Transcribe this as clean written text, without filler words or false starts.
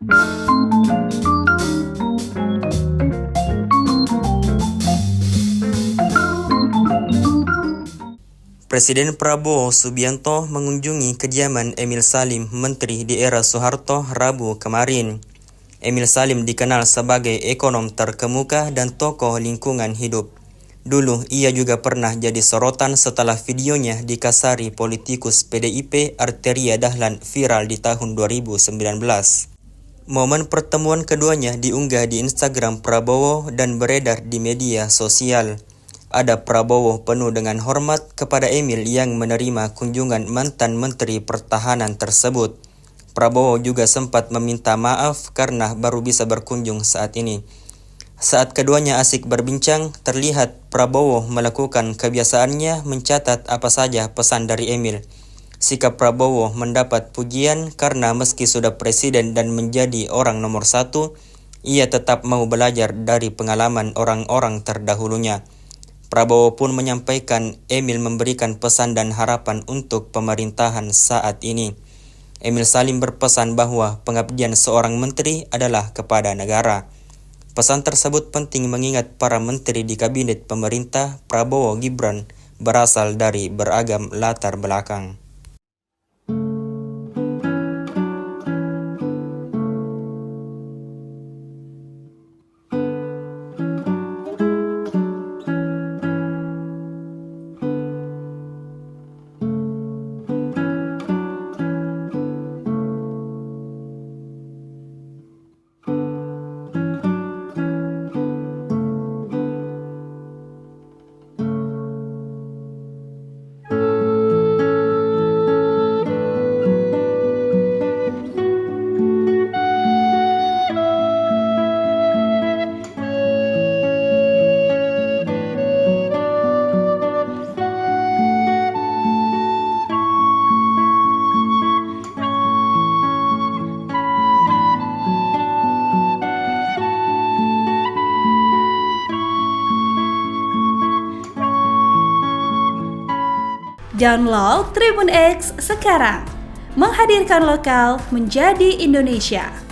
Presiden Prabowo Subianto mengunjungi kediaman Emil Salim, Menteri di era Soeharto, Rabu kemarin. Emil Salim dikenal sebagai ekonom terkemuka dan tokoh lingkungan hidup. Dulu ia juga pernah jadi sorotan setelah videonya dikasari politikus PDIP Arteria Dahlan viral di tahun 2019. Momen pertemuan keduanya diunggah di Instagram Prabowo dan beredar di media sosial. Ada Prabowo penuh dengan hormat kepada Emil yang menerima kunjungan mantan Menteri Pertahanan tersebut. Prabowo juga sempat meminta maaf karena baru bisa berkunjung saat ini. Saat keduanya asik berbincang, terlihat Prabowo melakukan kebiasaannya mencatat apa saja pesan dari Emil. Sikap Prabowo mendapat pujian karena meski sudah presiden dan menjadi orang nomor satu, ia tetap mau belajar dari pengalaman orang-orang terdahulunya. Prabowo pun menyampaikan Emil memberikan pesan dan harapan untuk pemerintahan saat ini. Emil Salim berpesan bahwa pengabdian seorang menteri adalah kepada negara. Pesan tersebut penting mengingat para menteri di kabinet pemerintah Prabowo Gibran berasal dari beragam latar belakang. Download Tribun X sekarang, menghadirkan lokal menjadi Indonesia.